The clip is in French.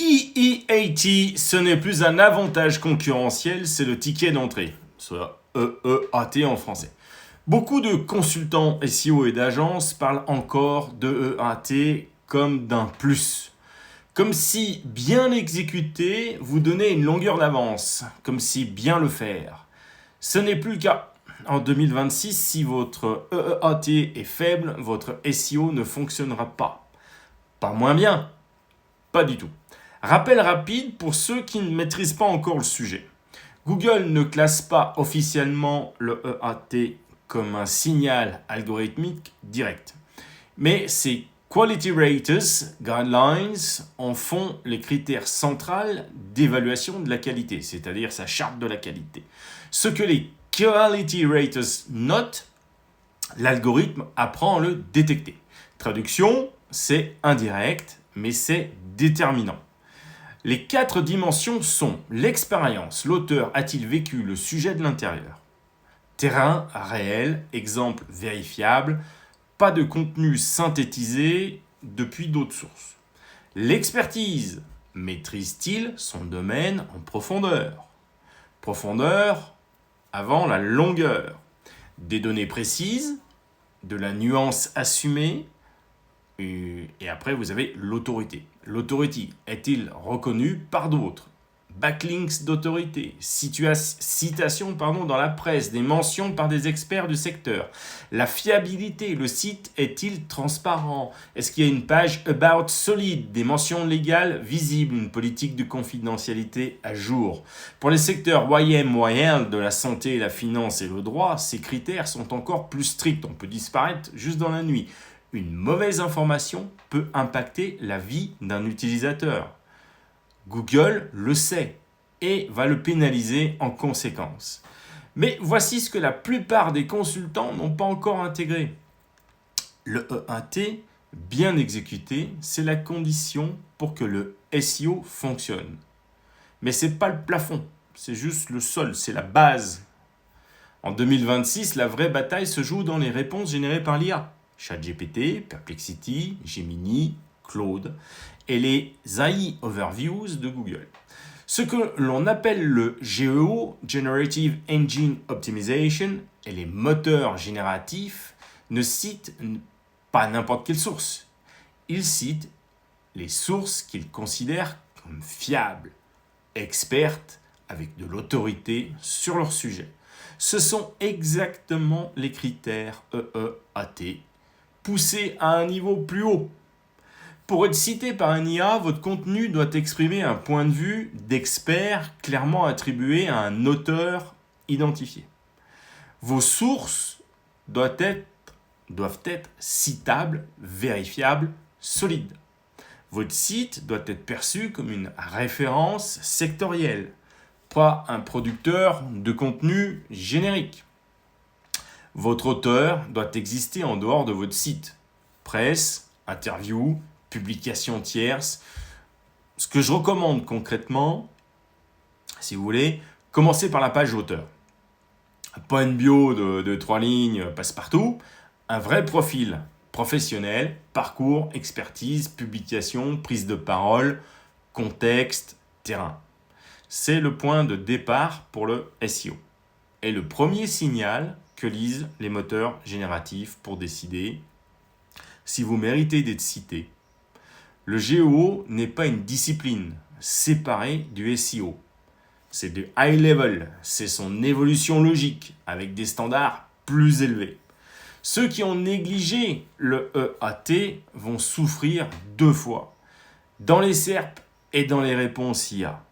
EEAT, ce n'est plus un avantage concurrentiel, c'est le ticket d'entrée, soit EEAT en français. Beaucoup de consultants SEO et d'agences parlent encore de EEAT comme d'un plus. Comme si bien exécuter vous donnait une longueur d'avance, comme si bien le faire. Ce n'est plus le cas. En 2026, si votre EEAT est faible, votre SEO ne fonctionnera pas. Pas moins bien, pas du tout. Rappel rapide pour ceux qui ne maîtrisent pas encore le sujet. Google ne classe pas officiellement le EAT comme un signal algorithmique direct. Mais ces Quality Raters Guidelines en font les critères centraux d'évaluation de la qualité, c'est-à-dire sa charte de la qualité. Ce que les Quality Raters notent, l'algorithme apprend à le détecter. Traduction, c'est indirect, mais c'est déterminant. Les 4 dimensions sont l'expérience. L'auteur a-t-il vécu le sujet de l'intérieur? Terrain réel, exemple vérifiable, pas de contenu synthétisé depuis d'autres sources. L'expertise. Maîtrise-t-il son domaine en profondeur? Profondeur avant la longueur. Des données précises, de la nuance assumée, et après, vous avez l'autorité. L'autorité est-il reconnue par d'autres? Backlinks d'autorité, citation dans la presse, des mentions par des experts du secteur. La fiabilité, le site est-il transparent? Est-ce qu'il y a une page About solide, des mentions légales visibles, une politique de confidentialité à jour? Pour les secteurs YM, de la santé, la finance et le droit, ces critères sont encore plus stricts. On peut disparaître juste dans la nuit. Une mauvaise information peut impacter la vie d'un utilisateur. Google le sait et va le pénaliser en conséquence. Mais voici ce que la plupart des consultants n'ont pas encore intégré. Le EAT, bien exécuté, c'est la condition pour que le SEO fonctionne. Mais ce n'est pas le plafond, c'est juste le sol, c'est la base. En 2026, la vraie bataille se joue dans les réponses générées par l'IA. ChatGPT, Perplexity, Gemini, Claude et les AI Overviews de Google. Ce que l'on appelle le GEO, Generative Engine Optimization, et les moteurs génératifs ne citent pas n'importe quelle source. Ils citent les sources qu'ils considèrent comme fiables, expertes, avec de l'autorité sur leur sujet. Ce sont exactement les critères EEAT poussés à un niveau plus haut. Pour être cité par un IA, votre contenu doit exprimer un point de vue d'expert clairement attribué à un auteur identifié. Vos sources doivent être citables, vérifiables, solides. Votre site doit être perçu comme une référence sectorielle, pas un producteur de contenu générique. Votre auteur doit exister en dehors de votre site. Presse, interview, publication tierce. Ce que je recommande concrètement, si vous voulez, commencez par la page auteur. Pas une bio de 3 lignes passe-partout, un vrai profil professionnel, parcours, expertise, publication, prise de parole, contexte, terrain. C'est le point de départ pour le SEO. Et le premier signal que lisent les moteurs génératifs pour décider si vous méritez d'être cité. Le GEO n'est pas une discipline séparée du SEO. C'est du high level, c'est son évolution logique avec des standards plus élevés. Ceux qui ont négligé le EAT vont souffrir 2 fois, dans les SERP et dans les réponses IA.